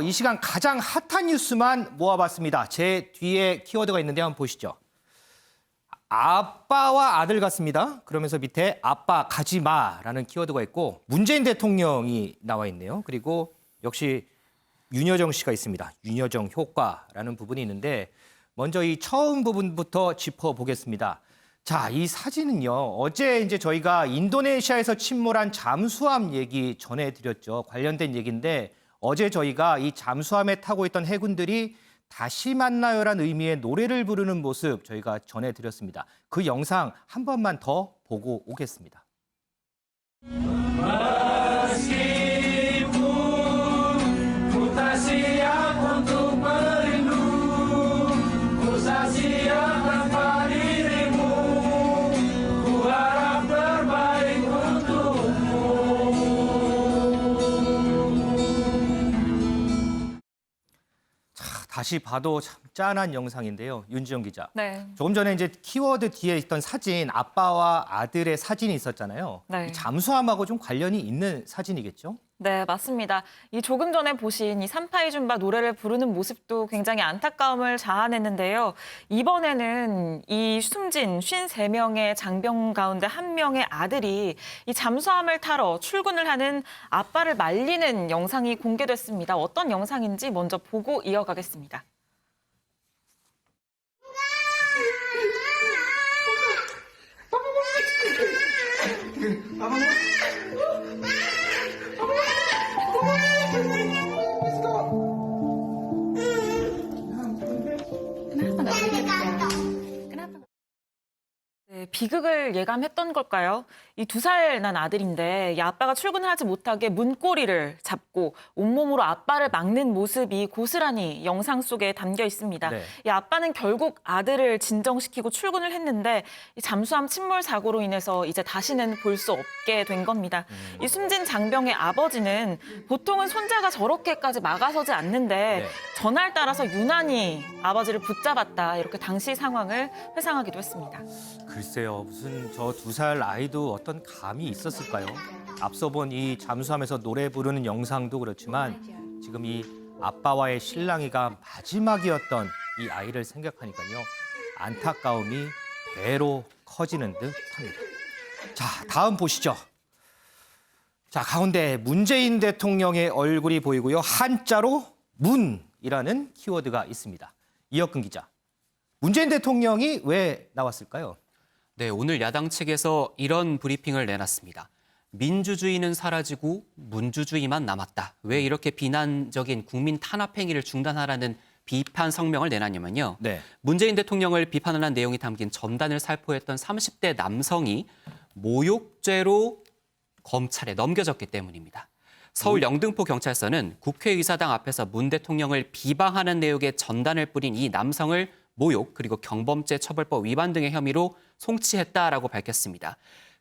이 시간 가장 핫한 뉴스만 모아봤습니다. 제 뒤에 키워드가 있는데 한번 보시죠. 아빠와 아들 같습니다. 그러면서 밑에 아빠 가지 마라는 키워드가 있고 문재인 대통령이 나와 있네요. 그리고 역시 윤여정 씨가 있습니다. 윤여정 효과라는 부분이 있는데 먼저 이 처음 부분부터 짚어보겠습니다. 자, 이 사진은요. 어제 이제 저희가 인도네시아에서 침몰한 잠수함 얘기 전해드렸죠. 관련된 얘기인데 어제 저희가 이 잠수함에 타고 있던 해군들이 다시 만나요란 의미의 노래를 부르는 모습 저희가 전해드렸습니다. 그 영상 한 번만 더 보고 오겠습니다. 다시 봐도 참 짠한 영상인데요. 윤지영 기자. 네. 조금 전에 이제 키워드 뒤에 있던 사진, 아빠와 아들의 사진이 있었잖아요. 네. 잠수함하고 좀 관련이 있는 사진이겠죠? 네, 맞습니다. 이 조금 전에 보신 이 산파이준바 노래를 부르는 모습도 굉장히 안타까움을 자아냈는데요. 이번에는 이 숨진 53명의 장병 가운데 한 명의 아들이 이 잠수함을 타러 출근을 하는 아빠를 말리는 영상이 공개됐습니다. 어떤 영상인지 먼저 보고 이어가겠습니다. 네, 비극을 예감했던 걸까요? 이 2살 난 아들인데 이 아빠가 출근하지 못하게 문고리를 잡고 온몸으로 아빠를 막는 모습이 고스란히 영상 속에 담겨 있습니다. 네. 이 아빠는 결국 아들을 진정시키고 출근을 했는데 이 잠수함 침몰 사고로 인해서 이제 다시는 볼 수 없게 된 겁니다. 이 숨진 장병의 아버지는 보통은 손자가 저렇게까지 막아서지 않는데 네. 전화를 따라서 유난히 아버지를 붙잡았다 이렇게 당시 상황을 회상하기도 했습니다. 글쎄요, 무슨 저 2살 아이도 어떤 감이 있었을까요? 앞서 본 이 잠수함에서 노래 부르는 영상도 그렇지만 지금 이 아빠와의 실랑이가 마지막이었던 이 아이를 생각하니까요. 안타까움이 배로 커지는 듯합니다. 자, 다음 보시죠. 자, 가운데 문재인 대통령의 얼굴이 보이고요. 한자로 문이라는 키워드가 있습니다. 이혁근 기자. 문재인 대통령이 왜 나왔을까요? 네, 오늘 야당 측에서 이런 브리핑을 내놨습니다. 민주주의는 사라지고 문주주의만 남았다. 왜 이렇게 비난적인 국민 탄압 행위를 중단하라는 비판 성명을 내놨냐면요. 네. 문재인 대통령을 비판하는 내용이 담긴 전단을 살포했던 30대 남성이 모욕죄로 검찰에 넘겨졌기 때문입니다. 서울 영등포 경찰서는 국회의사당 앞에서 문 대통령을 비방하는 내용의 전단을 뿌린 이 남성을 모욕 그리고 경범죄 처벌법 위반 등의 혐의로 송치했다라고 밝혔습니다.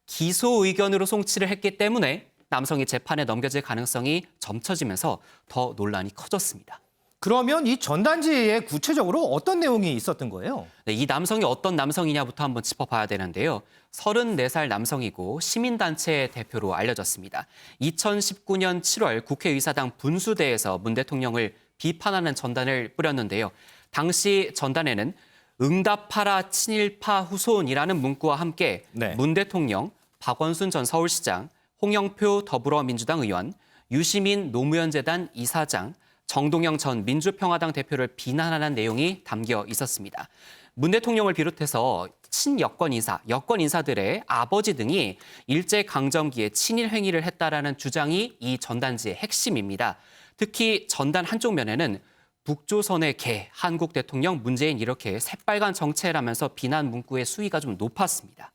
기소 의견으로 송치를 했기 때문에 남성이 재판에 넘겨질 가능성이 점쳐지면서 더 논란이 커졌습니다. 그러면 이 전단지에 구체적으로 어떤 내용이 있었던 거예요? 네, 이 남성이 어떤 남성이냐부터 한번 짚어봐야 되는데요. 34살 남성이고 시민단체 대표로 알려졌습니다. 2019년 7월 국회의사당 분수대에서 문 대통령을 비판하는 전단을 뿌렸는데요. 당시 전단에는 응답하라 친일파 후손이라는 문구와 함께 네. 문 대통령, 박원순 전 서울시장, 홍영표 더불어민주당 의원, 유시민 노무현재단 이사장, 정동영 전 민주평화당 대표를 비난하는 내용이 담겨 있었습니다. 문 대통령을 비롯해서 친여권 인사, 여권 인사들의 아버지 등이 일제강점기에 친일 행위를 했다라는 주장이 이 전단지의 핵심입니다. 특히 전단 한쪽 면에는 북조선의 개, 한국 대통령 문재인 이렇게 새빨간 정체라면서 비난 문구의 수위가 좀 높았습니다.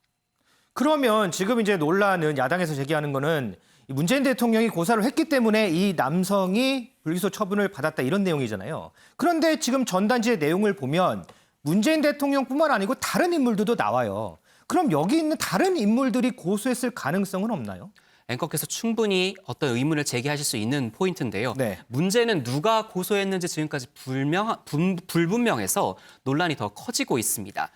그러면 지금 이제 논란은 야당에서 제기하는 거는 이 문재인 대통령이 고사를 했기 때문에 이 남성이 불기소 처분을 받았다 이런 내용이잖아요. 그런데 지금 전단지의 내용을 보면 문재인 대통령뿐만 아니고 다른 인물들도 나와요. 그럼 여기 있는 다른 인물들이 고소했을 가능성은 없나요? 앵커께서 충분히 어떤 의문을 제기하실 수 있는 포인트인데요. 네. 문제는 누가 고소했는지 지금까지 불분명해서 논란이 더 커지고 있습니다.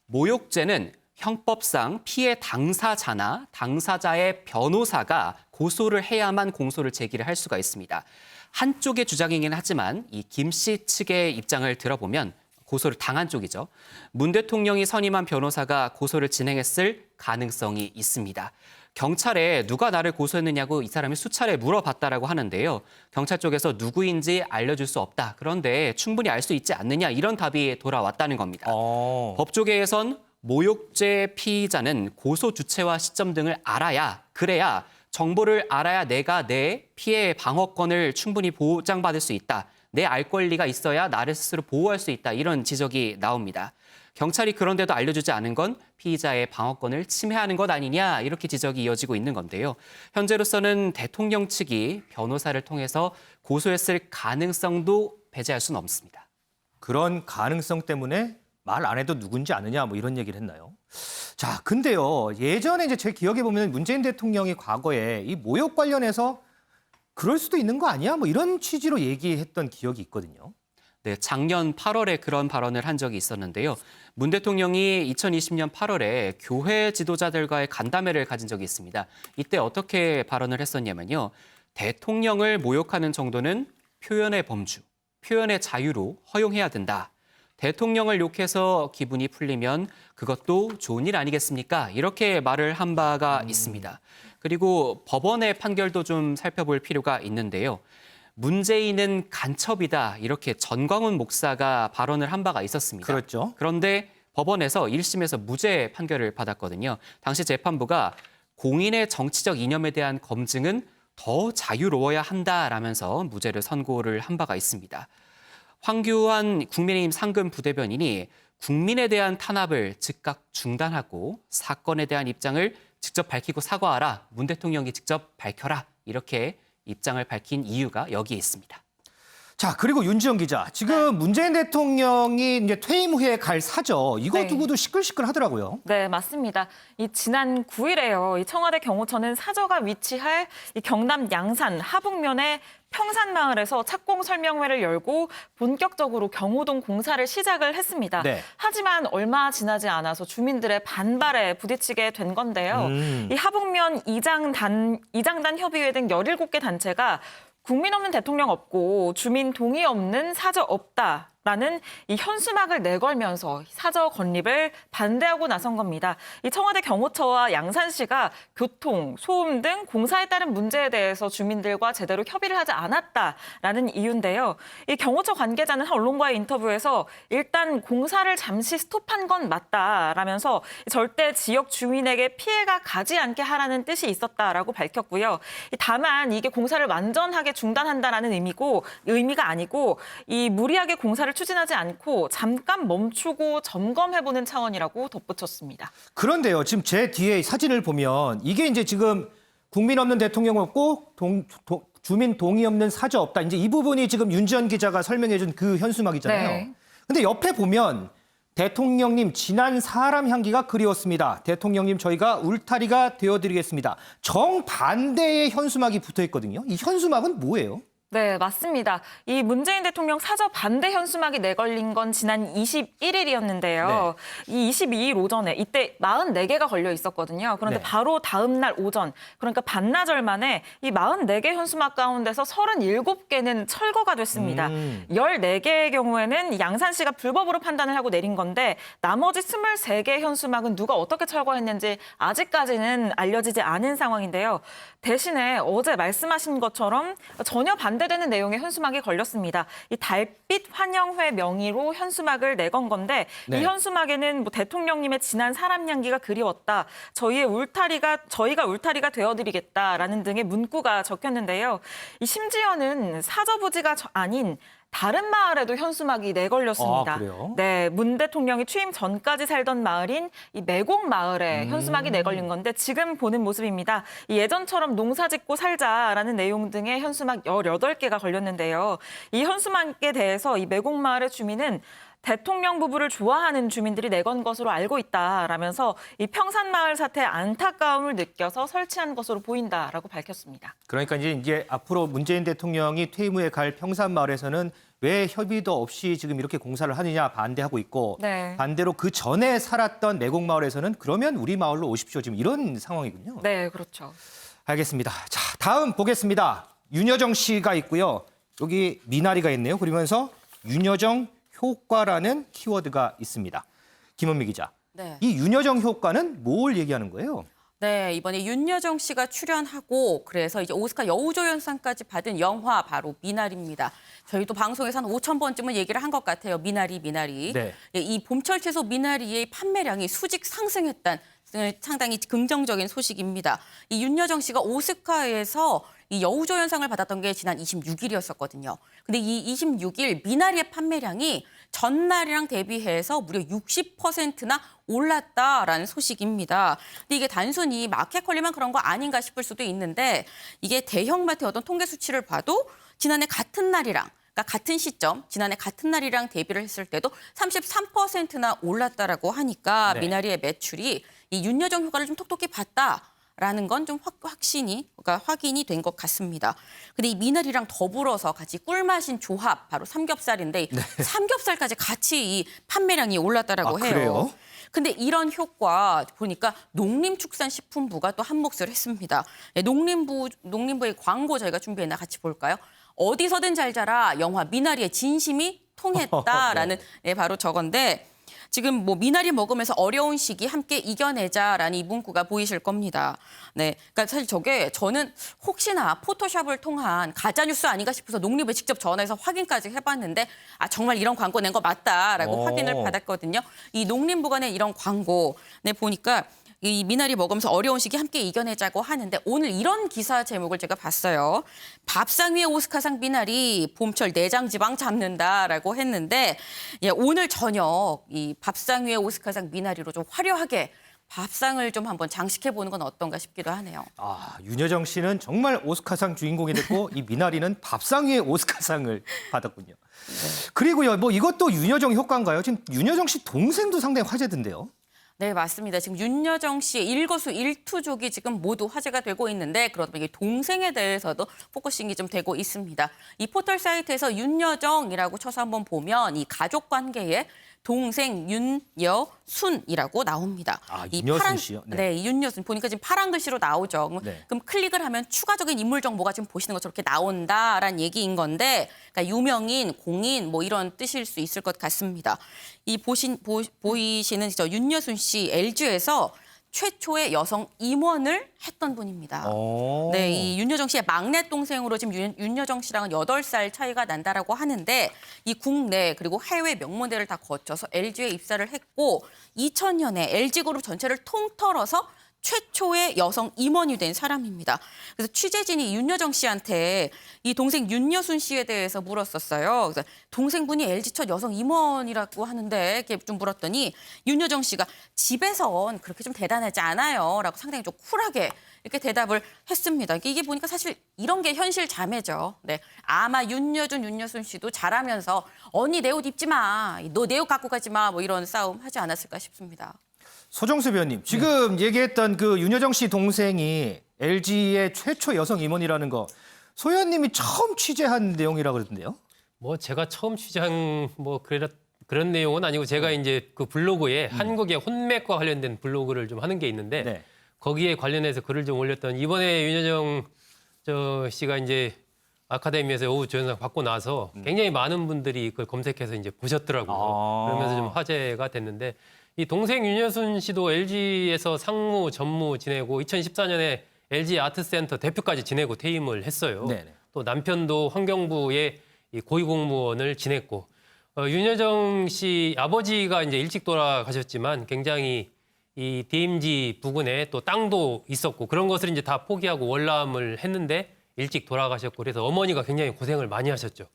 모욕죄는 형법상 피해 당사자나 당사자의 변호사가 고소를 해야만 공소를 제기를 할 수가 있습니다. 한쪽의 주장이긴 하지만 이 김 씨 측의 입장을 들어보면 고소를 당한 쪽이죠. 문 대통령이 선임한 변호사가 고소를 진행했을 가능성이 있습니다. 경찰에 누가 나를 고소했느냐고 이 사람이 수차례 물어봤다라고 하는데요. 경찰 쪽에서 누구인지 알려줄 수 없다. 그런데 충분히 알 수 있지 않느냐 이런 답이 돌아왔다는 겁니다. 법조계에선 모욕죄 피의자는 고소 주체와 시점 등을 그래야 정보를 알아야 내가 내 피해 방어권을 충분히 보장받을 수 있다. 내 알 권리가 있어야 나를 스스로 보호할 수 있다. 이런 지적이 나옵니다. 경찰이 그런데도 알려주지 않은 건 피의자의 방어권을 침해하는 것 아니냐 이렇게 지적이 이어지고 있는 건데요. 현재로서는 대통령 측이 변호사를 통해서 고소했을 가능성도 배제할 수는 없습니다. 그런 가능성 때문에 말 안 해도 누군지 아느냐 뭐 이런 얘기를 했나요? 자, 근데요. 예전에 이제 제 기억에 보면 문재인 대통령이 과거에 이 모욕 관련해서 그럴 수도 있는 거 아니야? 뭐 이런 취지로 얘기했던 기억이 있거든요. 네, 작년 8월에 그런 발언을 한 적이 있었는데요. 문 대통령이 2020년 8월에 교회 지도자들과의 간담회를 가진 적이 있습니다. 이때 어떻게 발언을 했었냐면요. 대통령을 모욕하는 정도는 표현의 범주, 표현의 자유로 허용해야 된다. 대통령을 욕해서 기분이 풀리면 그것도 좋은 일 아니겠습니까? 이렇게 말을 한 바가 있습니다. 그리고 법원의 판결도 좀 살펴볼 필요가 있는데요. 문재인은 간첩이다 이렇게 전광훈 목사가 발언을 한 바가 있었습니다. 그렇죠. 그런데 법원에서 1심에서 무죄 판결을 받았거든요. 당시 재판부가 공인의 정치적 이념에 대한 검증은 더 자유로워야 한다라면서 무죄를 선고를 한 바가 있습니다. 황교안 국민의힘 상근 부대변인이 국민에 대한 탄압을 즉각 중단하고 사건에 대한 입장을 직접 밝히고 사과하라. 문 대통령이 직접 밝혀라. 이렇게 입장을 밝힌 이유가 여기에 있습니다. 자, 그리고 윤지영 기자. 지금 문재인 대통령이 이제 퇴임 후에 갈 사저 이거 네. 두고도 시끌시끌 하더라고요. 네, 맞습니다. 이 지난 9일에요. 이 청와대 경호처는 사저가 위치할 이 경남 양산 하북면의 평산마을에서 착공 설명회를 열고 본격적으로 경호동 공사를 시작을 했습니다. 네. 하지만 얼마 지나지 않아서 주민들의 반발에 부딪히게 된 건데요. 이 하북면 이장단 협의회 등 17개 단체가 국민 없는 대통령 없고 주민 동의 없는 사저 없다라는 이 현수막을 내걸면서 사저 건립을 반대하고 나선 겁니다. 이 청와대 경호처와 양산시가 교통, 소음 등 공사에 따른 문제에 대해서 주민들과 제대로 협의를 하지 않았다라는 이유인데요. 이 경호처 관계자는 한 언론과의 인터뷰에서 일단 공사를 잠시 스톱한 건 맞다라면서 절대 지역 주민에게 피해가 가지 않게 하라는 뜻이 있었다라고 밝혔고요. 다만 이게 공사를 완전하게 중단한다라는 의미가 아니고 이 무리하게 공사를 추진하지 않고 잠깐 멈추고 점검해보는 차원이라고 덧붙였습니다. 그런데요. 지금 제 뒤에 사진을 보면 이게 이제 지금 국민 없는 대통령 없고 주민 동의 없는 사저 없다. 이제 이 부분이 지금 윤지연 기자가 설명해 준 그 현수막이잖아요. 네. 근데 옆에 보면 대통령님 지난 사람 향기가 그리웠습니다. 대통령님 저희가 울타리가 되어드리겠습니다. 정반대의 현수막이 붙어 있거든요. 이 현수막은 뭐예요? 네, 맞습니다. 이 문재인 대통령 사저 반대 현수막이 내걸린 건 지난 21일이었는데요. 이 22일 오전에 이때 44개가 걸려 있었거든요. 그런데 네. 바로 다음 날 오전, 그러니까 반나절 만에 이 44개 현수막 가운데서 37개는 철거가 됐습니다. 14개의 경우에는 양산시가 불법으로 판단을 하고 내린 건데 나머지 23개 현수막은 누가 어떻게 철거했는지 아직까지는 알려지지 않은 상황인데요. 대신에 어제 말씀하신 것처럼 전혀 반대되는 내용의 현수막이 걸렸습니다. 이 달빛 환영회 명의로 현수막을 내건 건데 네. 이 현수막에는 뭐 대통령님의 지난 사람 향기가 그리웠다. 저희가 울타리가 되어드리겠다라는 등의 문구가 적혔는데요. 이 심지어는 사저부지가 아닌 다른 마을에도 현수막이 내걸렸습니다. 아, 그래요? 네, 문 대통령이 취임 전까지 살던 마을인 이 매곡 마을에 현수막이 내걸린 건데 지금 보는 모습입니다. 이 예전처럼 농사 짓고 살자라는 내용 등의 현수막 18개가 걸렸는데요. 이 현수막에 대해서 이 매곡 마을의 주민은 대통령 부부를 좋아하는 주민들이 내건 것으로 알고 있다라면서 이 평산마을 사태에 안타까움을 느껴서 설치한 것으로 보인다라고 밝혔습니다. 그러니까 이제 앞으로 문재인 대통령이 퇴임 후에 갈 평산마을에서는 왜 협의도 없이 지금 이렇게 공사를 하느냐 반대하고 있고 네. 반대로 그 전에 살았던 매곡마을에서는 그러면 우리 마을로 오십시오. 지금 이런 상황이군요. 네, 그렇죠. 알겠습니다. 자, 다음 보겠습니다. 윤여정 씨가 있고요. 여기 미나리가 있네요. 그러면서 윤여정 효과라는 키워드가 있습니다. 김원미 기자. 네. 이 윤여정 효과는 뭘 얘기하는 거예요? 네, 이번에 윤여정 씨가 출연하고 그래서 이제 오스카 여우조연상까지 받은 영화 바로 미나리입니다. 저희도 방송에서 한 5,000번쯤은 얘기를 한 것 같아요. 미나리. 네. 예, 이 봄철 채소 미나리의 판매량이 수직 상승했다는 상당히 긍정적인 소식입니다. 이 윤여정 씨가 오스카에서 이 여우조연상을 받았던 게 지난 26일이었었거든요. 근데 이 26일 미나리의 판매량이 전날이랑 대비해서 무려 60%나 올랐다라는 소식입니다. 근데 이게 단순히 마켓 관리만 그런 거 아닌가 싶을 수도 있는데 이게 대형마트의 어떤 통계 수치를 봐도 지난해 같은 날이랑 그러니까 같은 시점, 지난해 같은 날이랑 대비를 했을 때도 33%나 올랐다라고 하니까 네. 미나리의 매출이 이 윤여정 효과를 좀 톡톡히 봤다라는 건 좀 그러니까 확인이 된 것 같습니다. 근데 이 미나리랑 더불어서 같이 꿀맛인 조합, 바로 삼겹살인데 삼겹살까지 같이 이 판매량이 올랐다라고 아, 해요. 그래요? 근데 이런 효과 보니까 농림축산식품부가 또 한몫을 했습니다. 네, 농림부의 광고 저희가 준비했나 같이 볼까요? 어디서든 잘 자라 영화 미나리의 진심이 통했다라는 네, 바로 저건데 지금 뭐 미나리 먹으면서 어려운 시기 함께 이겨내자라는 이 문구가 보이실 겁니다. 네, 그러니까 사실 저게 저는 혹시나 포토샵을 통한 가짜 뉴스 아닌가 싶어서 농림부에 직접 전화해서 확인까지 해봤는데 아 정말 이런 광고 낸 거 맞다라고 오. 확인을 받았거든요. 이 농림부가 낸 이런 광고 네 보니까. 이 미나리 먹으면서 어려운 시기 함께 이겨내자고 하는데 오늘 이런 기사 제목을 제가 봤어요. 밥상 위에 오스카상 미나리 봄철 내장 지방 잡는다라고 했는데 예, 오늘 저녁 이 밥상 위에 오스카상 미나리로 좀 화려하게 밥상을 좀 한번 장식해 보는 건 어떤가 싶기도 하네요. 아, 윤여정 씨는 정말 오스카상 주인공이 됐고 이 미나리는 밥상 위에 오스카상을 받았군요. 그리고요, 뭐 이것도 윤여정 효과인가요? 지금 윤여정 씨 동생도 상당히 화제던데요. 네, 맞습니다. 지금 윤여정 씨의 일거수 일투족이 지금 모두 화제가 되고 있는데 그러다 보니 동생에 대해서도 포커싱이 좀 되고 있습니다. 이 포털 사이트에서 윤여정이라고 쳐서 한번 보면 이 가족 관계에 동생 윤여순이라고 나옵니다. 아, 이 윤여순 파란- 씨요? 네. 네, 이 윤여순 보니까 지금 파란 글씨로 나오죠. 네. 그럼 클릭을 하면 추가적인 인물 정보가 지금 보시는 것처럼 이렇게 나온다라는 얘기인 건데, 그러니까 유명인, 공인 뭐 이런 뜻일 수 있을 것 같습니다. 이 보이시는 저 윤여순 씨 LG에서 최초의 여성 임원을 했던 분입니다. 오. 네, 이 윤여정 씨의 막내 동생으로 지금 윤여정 씨랑은 8살 차이가 난다라고 하는데 이 국내 그리고 해외 명문대를 다 거쳐서 LG에 입사를 했고 2000년에 LG그룹 전체를 통틀어서 최초의 여성 임원이 된 사람입니다. 그래서 취재진이 윤여정 씨한테 이 동생 윤여순 씨에 대해서 물었었어요. 그래서 동생분이 LG 첫 여성 임원이라고 하는데 이렇게 좀 물었더니 윤여정 씨가 집에선 그렇게 좀 대단하지 않아요. 라고 상당히 좀 쿨하게 이렇게 대답을 했습니다. 이게 보니까 사실 이런 게 현실 자매죠. 네, 아마 윤여순 씨도 잘하면서 언니 내 옷 입지 마. 너 내 옷 갖고 가지 마. 뭐 이런 싸움 하지 않았을까 싶습니다. 소정수 위원님, 지금 얘기했던 그 윤여정 씨 동생이 LG의 최초 여성 임원이라는 거 소 의원님이 처음 취재한 내용이라고 그러던데요? 뭐 제가 처음 취재한 뭐 그런 내용은 아니고 제가 이제 그 블로그에 한국의 혼맥과 관련된 블로그를 좀 하는 게 있는데 네. 거기에 관련해서 글을 좀 올렸던 이번에 윤여정 씨가 이제 아카데미에서 여우조연상 받고 나서 굉장히 많은 분들이 그걸 검색해서 이제 보셨더라고요. 아. 그러면서 좀 화제가 됐는데 이 동생 윤여순 씨도 LG에서 상무, 전무 지내고 2014년에 LG 아트센터 대표까지 지내고 퇴임을 했어요. 네네. 또 남편도 환경부의 이 고위공무원을 지냈고 윤여정 씨 아버지가 이제 일찍 돌아가셨지만 굉장히 이 DMZ 부근에 또 땅도 있었고 그런 것을 이제 다 포기하고 월남을 했는데 일찍 돌아가셨고 그래서 어머니가 굉장히 고생을 많이 하셨죠.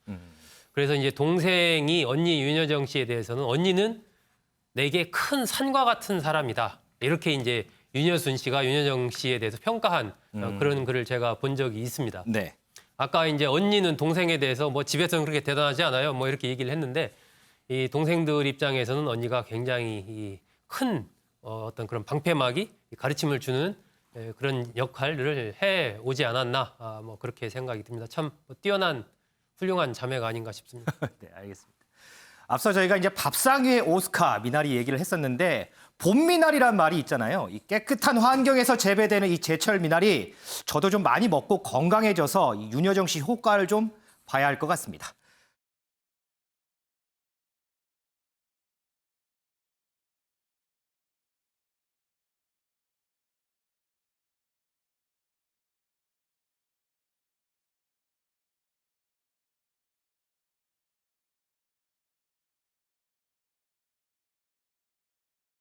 그래서 이제 동생이 언니 윤여정 씨에 대해서는 언니는 내게 큰 산과 같은 사람이다. 이렇게 이제 윤여순 씨가 윤여정 씨에 대해서 평가한 그런 글을 제가 본 적이 있습니다. 네. 아까 이제 언니는 동생에 대해서 뭐 집에서는 그렇게 대단하지 않아요. 뭐 이렇게 얘기를 했는데 이 동생들 입장에서는 언니가 굉장히 큰 어떤 그런 방패막이 가르침을 주는 그런 역할을 해 오지 않았나 뭐 그렇게 생각이 듭니다. 참 뛰어난 훌륭한 자매가 아닌가 싶습니다. 네, 알겠습니다. 앞서 저희가 이제 밥상 위의 오스카 미나리 얘기를 했었는데 봄 미나리란 말이 있잖아요. 이 깨끗한 환경에서 재배되는 이 제철 미나리 저도 좀 많이 먹고 건강해져서 이 윤여정 씨 효과를 좀 봐야 할 것 같습니다.